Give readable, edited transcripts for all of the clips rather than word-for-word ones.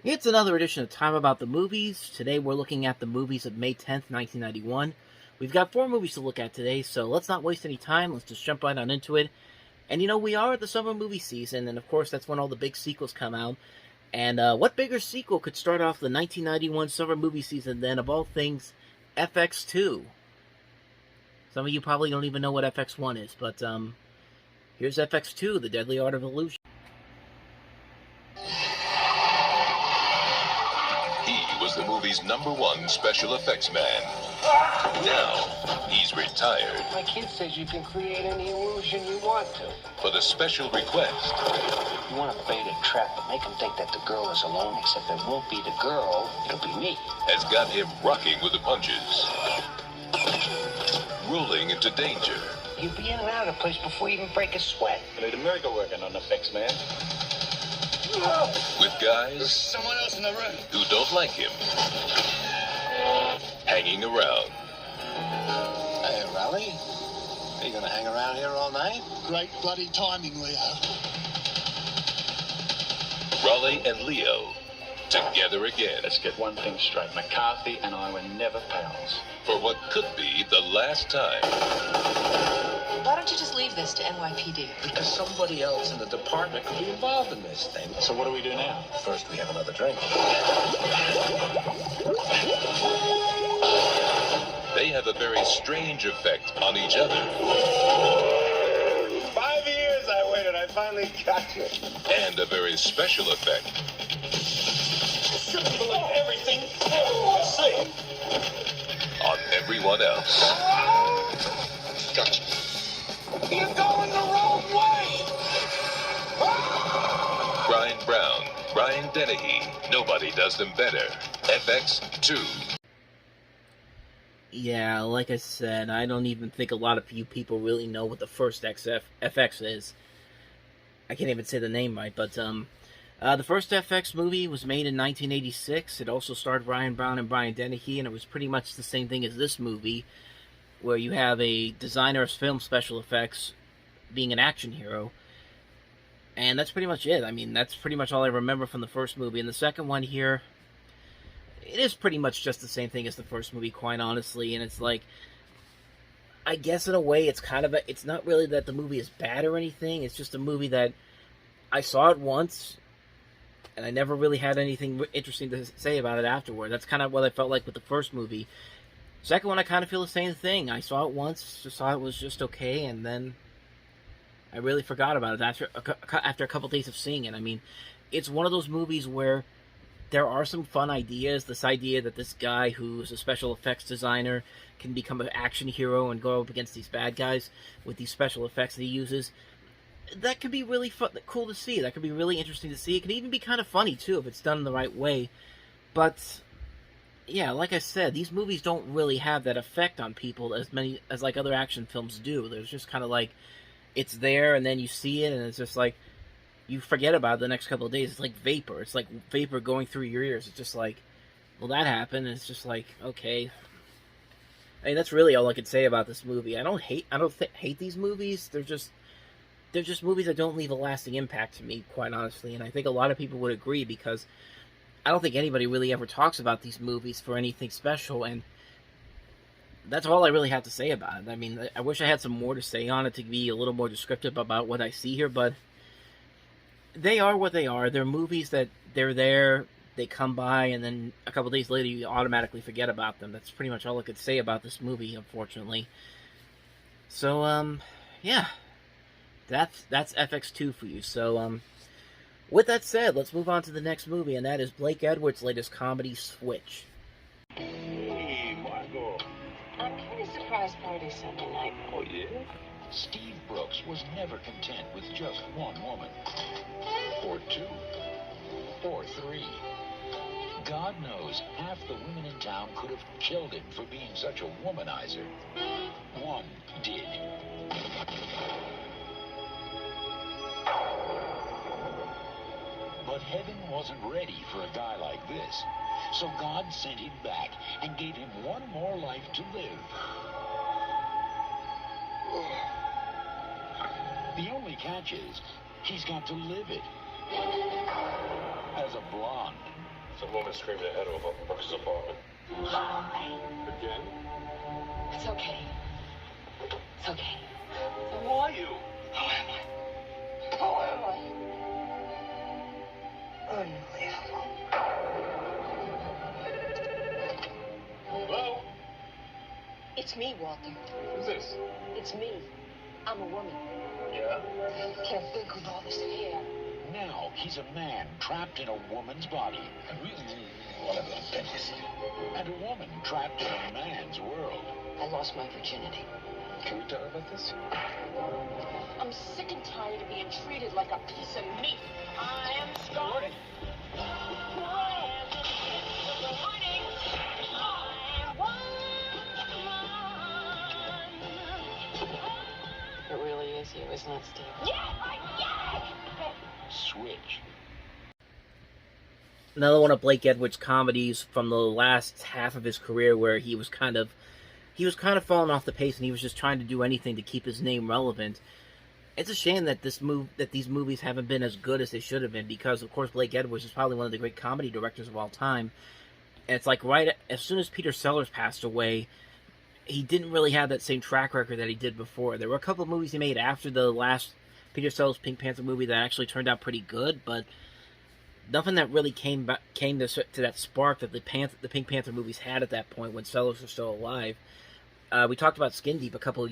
It's another edition of Time About the Movies. Today we're looking at the movies of May 10th, 1991. We've got 4 movies to look at today, so let's not waste any time. Let's just jump right on into it. And we are at the summer movie season, and of course that's when all the big sequels come out. And what bigger sequel could start off the 1991 summer movie season than, of all things, FX2? Some of you probably don't even know what FX1 is, but here's FX2, The Deadly Art of Illusion. Was the movie's #1 special effects man. Now, he's retired. My kid says you can create any illusion you want to. But a special request. You want to bait a trap and make him think that the girl is alone, except it won't be the girl, it'll be me. Has got him rocking with the punches. Rolling into danger. You'll be in and out of the place before you even break a sweat. There's a miracle working on the effects man. With guys There's someone else in the room who don't like him hanging around. Hey, Raleigh, are you gonna hang around here all night? Great bloody timing, Leo. Raleigh and Leo together again. Let's get one thing straight. McCarthy and I were never pals. For what could be the last time. Why don't you just leave this to NYPD? Because somebody else in the department could be involved in this thing. So what do we do now? First, we have another drink. They have a very strange effect on each other. 5 years I waited. I finally got you. And a very special effect. Shouldn't believe everything I see. On everyone else. Gotcha. You're going the wrong way. Bryan Brown, Brian Dennehy, nobody does them better. FX2. Yeah, like I said, I don't even think a lot of you people really know what the first FX is. I can't even say the name right, but the first FX movie was made in 1986. It also starred Bryan Brown and Brian Dennehy, and it was pretty much the same thing as this movie, where you have a designer of film special effects being an action hero. And that's pretty much it. I mean, that's pretty much all I remember from the first movie. And the second one here, it is pretty much just the same thing as the first movie, quite honestly. And it's like, I guess in a way, it's kind of it's not really that the movie is bad or anything. It's just a movie that I saw it once, and I never really had anything interesting to say about it afterward. That's kind of what I felt like with the first movie. Second one, I kind of feel the same thing. I saw it once, just thought it was just okay, and then I really forgot about it after a couple days of seeing it. I mean, it's one of those movies where there are some fun ideas. This idea that this guy who's a special effects designer can become an action hero and go up against these bad guys with these special effects that he uses. That could be really fun, cool to see. That could be really interesting to see. It could even be kind of funny, too, if it's done in the right way. But yeah, like I said, these movies don't really have that effect on people as like other action films do. There's just kind of like, it's there, and then you see it, and it's just like, you forget about it the next couple of days. It's like vapor. It's like vapor going through your ears. It's just like, well, that happened, and it's just like, okay. I mean, that's really all I could say about this movie. I don't hate these movies. They're just movies that don't leave a lasting impact to me, quite honestly, and I think a lot of people would agree, because I don't think anybody really ever talks about these movies for anything special, and that's all I really have to say about it. I mean, I wish I had some more to say on it to be a little more descriptive about what I see here, but they are what they are. They're movies that they're there, they come by, and then a couple days later you automatically forget about them. That's pretty much all I could say about this movie, unfortunately. So, yeah. That's FX2 for you. So, with that said, let's move on to the next movie, and that is Blake Edwards' latest comedy, Switch. Hey, Margot. I'm having a surprise party Sunday night. Oh, yeah? Steve Brooks was never content with just one woman. Or two. Or three. God knows half the women in town could have killed him for being such a womanizer. One did. But heaven wasn't ready for a guy like this. So God sent him back and gave him one more life to live. The only catch is, he's got to live it. As a blonde. Some woman screaming ahead of him up in Brooks' apartment. Again? It's okay. It's okay. Who are you? Who am I? Who am I? Unbelievable. Hello? It's me, Walter. Who's this? It's me. I'm a woman. Yeah? Can't think with all this hair. Now he's a man trapped in a woman's body. I really want to go to bed with you. And a woman trapped in a man's world. I lost my virginity. Can we talk about this? I'm sick and tired of being treated like a piece of meat. I am scarred. It really is you, isn't it, Steve? Yes! Switch. Another one of Blake Edwards' comedies from the last half of his career, where he was kind of falling off the pace, and he was just trying to do anything to keep his name relevant. It's a shame that these movies haven't been as good as they should have been, because of course Blake Edwards is probably one of the great comedy directors of all time. And it's like right as soon as Peter Sellers passed away, he didn't really have that same track record that he did before. There were a couple of movies he made after the last Peter Sellers Pink Panther movie that actually turned out pretty good, but nothing that really came to that spark that the Pink Panther movies had at that point when Sellers was still alive. We talked about Skin Deep a couple of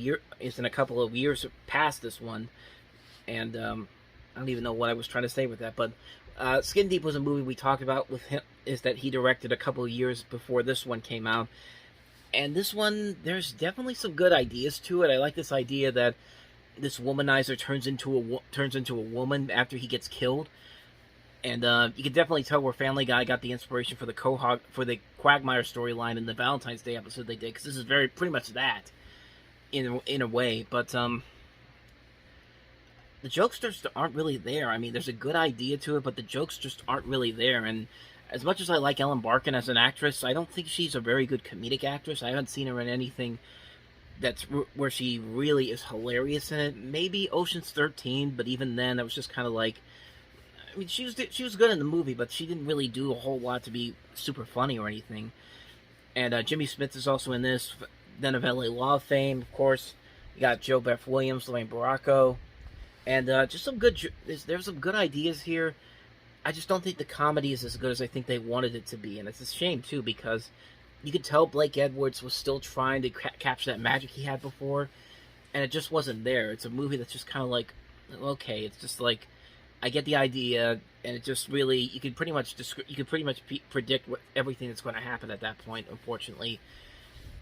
years past this one, and I don't even know what I was trying to say with that, but Skin Deep was a movie we talked about with him, is that he directed a couple of years before this one came out. And this one, there's definitely some good ideas to it. I like this idea that this womanizer turns into a woman after he gets killed, and you can definitely tell where Family Guy got the inspiration for the Quagmire storyline in the Valentine's Day episode they did, because this is pretty much that in a way. But the jokes just aren't really there. I mean, there's a good idea to it, but the jokes just aren't really there. And as much as I like Ellen Barkin as an actress, I don't think she's a very good comedic actress. I haven't seen her in anything where she really is hilarious in it. Maybe Ocean's 13, but even then, it was just kind of like, I mean, she was good in the movie, but she didn't really do a whole lot to be super funny or anything. And Jimmy Smith is also in this. Then of L.A. Law fame, of course. You got Joe Beth Williams, Lorraine Baracco, and just there's some good ideas here. I just don't think the comedy is as good as I think they wanted it to be, and it's a shame too, because you could tell Blake Edwards was still trying to capture that magic he had before, and it just wasn't there. It's a movie that's just kind of like, okay, it's just like, I get the idea, and it just really, you could pretty much predict everything that's going to happen at that point, unfortunately.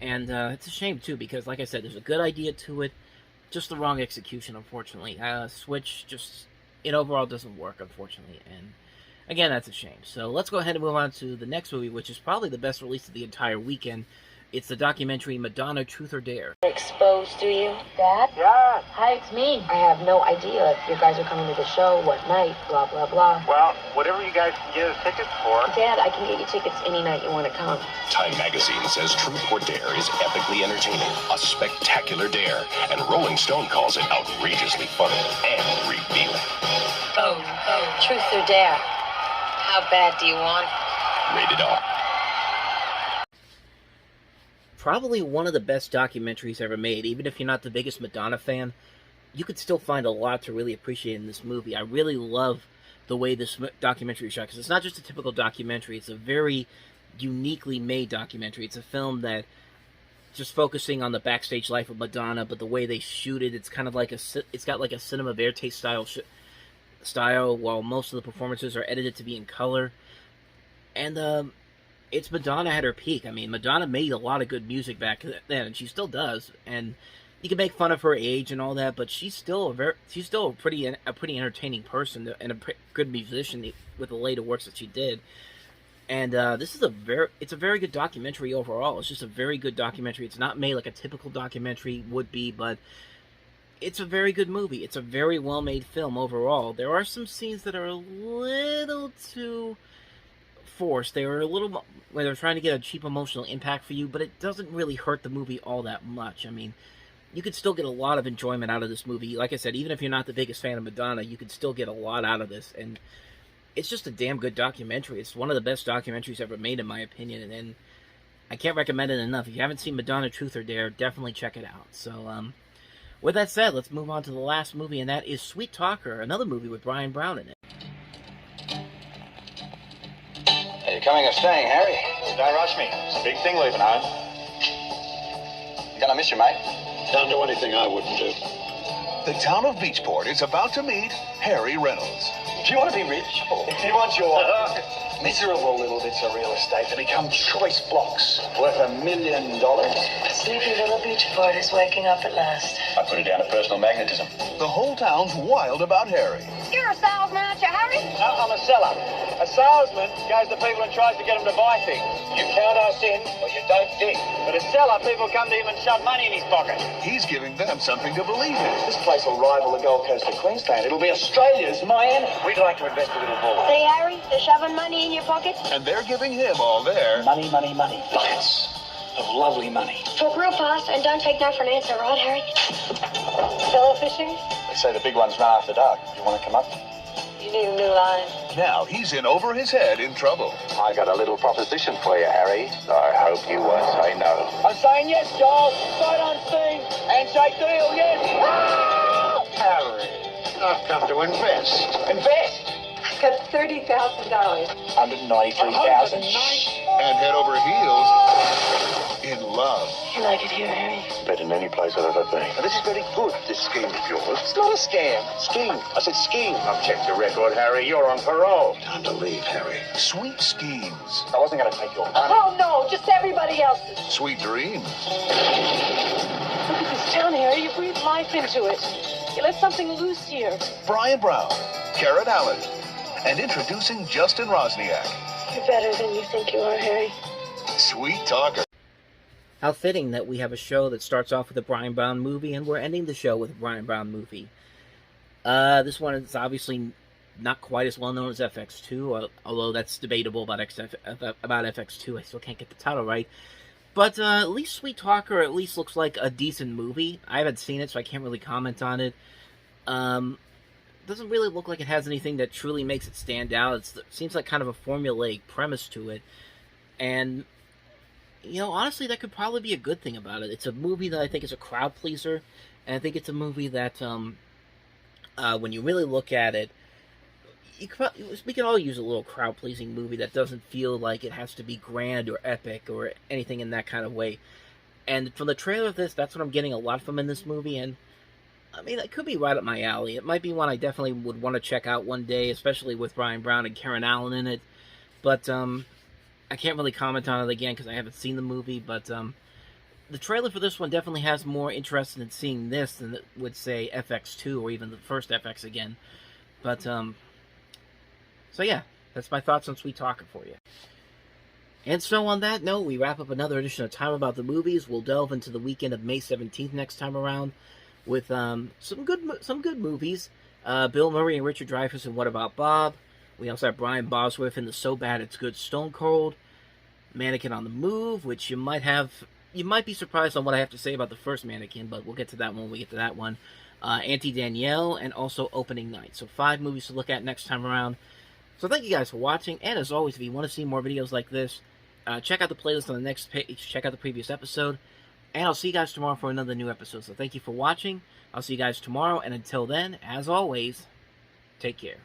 And it's a shame too, because like I said, there's a good idea to it, just the wrong execution, unfortunately. Switch it overall doesn't work, unfortunately, and again, that's a shame. So let's go ahead and move on to the next movie, which is probably the best release of the entire weekend. It's the documentary Madonna, Truth or Dare. Exposed to you? Dad? Yeah. Hi, it's me. I have no idea if you guys are coming to the show, what night, blah, blah, blah. Well, whatever you guys can get us tickets for. Dad, I can get you tickets any night you want to come. Time magazine says Truth or Dare is epically entertaining, a spectacular dare, and Rolling Stone calls it outrageously funny and revealing. Oh, Truth or Dare? How bad do you want? Rated R. Probably one of the best documentaries ever made. Even if you're not the biggest Madonna fan, you could still find a lot to really appreciate in this movie. I really love the way this documentary is shot, because it's not just a typical documentary. It's a very uniquely made documentary. It's a film that just focusing on the backstage life of Madonna, but the way they shoot it, it's kind of like it's got like a cinema verite style, while most of the performances are edited to be in color. And it's Madonna at her peak. I mean, Madonna made a lot of good music back then, and she still does. And you can make fun of her age and all that, but she's still a pretty entertaining person and a good musician with the later works that she did. And this is a very good documentary overall. It's just a very good documentary. It's not made like a typical documentary would be, but it's a very good movie. It's a very well-made film overall. There are some scenes that are a little too forced. They were a little where they're trying to get a cheap emotional impact for you, but it doesn't really hurt the movie all that much. I mean, you could still get a lot of enjoyment out of this movie. Like I said, even if you're not the biggest fan of Madonna, you could still get a lot out of this. And it's just a damn good documentary. It's one of the best documentaries ever made, in my opinion, and I can't recommend it enough. If you haven't seen Madonna, Truth or Dare, definitely check it out. So, with that said, let's move on to the last movie, and that is Sweet Talker, another movie with Bryan Brown in it. Are you coming or staying, Harry? Don't rush me. It's a big thing leaving home. I'm gonna miss you, mate. Don't do anything I wouldn't do. The town of Beachport is about to meet Harry Reynolds. Do you want to be rich? If you want your miserable little bits of real estate to become choice blocks worth $1 million. Sleepy little Beachport is waking up at last. I put it down to personal magnetism. The whole town's wild about Harry. You're a salesman, aren't you, Harry? No, I'm a seller. A salesman goes to people and tries to get them to buy things. You count us in, or you don't dig. But a seller, people come to him and shove money in his pocket. He's giving them something to believe in. This place will rival the Gold Coast of Queensland. It'll be Australia's Miami. We'd like to invest a little more. See, Harry, they're shoving money in your pocket. And they're giving him all their Money, money, money. Buckets of lovely money. Talk real fast and don't take no for an answer, right, Harry? Fellow fishing? They say the big ones run after dark. You want to come up? You need a new line. Now he's in over his head in trouble. I got a little proposition for you, Harry. I hope you won't say no. I'm saying yes, Joel. Sight unseen. Handshake deal, yes. Harry, I've come to invest. Invest! I've got $30,000. 193,000. And head over heels in love. You like it here, Harry? Better than any place I've ever been. Now, this is very good, this scheme of yours. It's not a scam. Scheme. I said scheme. I've checked your record, Harry. You're on parole. Time to leave, Harry. Sweet schemes. I wasn't going to take your money. Oh, no, just everybody else's. Sweet dreams. Look at this town, Harry. You breathe life into it. You let something loose here. Bryan Brown, Karen Allen, and introducing Justin Rosniak. You're better than you think you are, Harry. Sweet Talker. How fitting that we have a show that starts off with a Bryan Brown movie, and we're ending the show with a Bryan Brown movie. This one is obviously not quite as well known as FX2, although that's debatable about FX2. I still can't get the title right. But at least Sweet Talker at least looks like a decent movie. I haven't seen it, so I can't really comment on it. Doesn't really look like it has anything that truly makes it stand out. It seems like kind of a formulaic premise to it. And, you know, honestly, that could probably be a good thing about it. It's a movie that I think is a crowd pleaser. And I think it's a movie that, when you really look at it, we can all use a little crowd-pleasing movie that doesn't feel like it has to be grand or epic or anything in that kind of way. And from the trailer of this, that's what I'm getting a lot from in this movie, and I mean, it could be right up my alley. It might be one I definitely would want to check out one day, especially with Bryan Brown and Karen Allen in it. But I can't really comment on it again because I haven't seen the movie, but the trailer for this one definitely has more interest in seeing this than it would, say, FX2 or even the first FX again. But, so yeah, that's my thoughts on Sweet Talker for you. And so on that note, we wrap up another edition of Time About the Movies. We'll delve into the weekend of May 17th next time around with some good movies. Bill Murray and Richard Dreyfuss in What About Bob? We also have Brian Bosworth in the So Bad It's Good Stone Cold. Mannequin on the Move, which you might be surprised on what I have to say about the first Mannequin, but we'll get to that when we get to that one. Auntie Danielle, and also Opening Night. So 5 movies to look at next time around. So thank you guys for watching, and as always, if you want to see more videos like this, check out the playlist on the next page, check out the previous episode, and I'll see you guys tomorrow for another new episode. So thank you for watching, I'll see you guys tomorrow, and until then, as always, take care.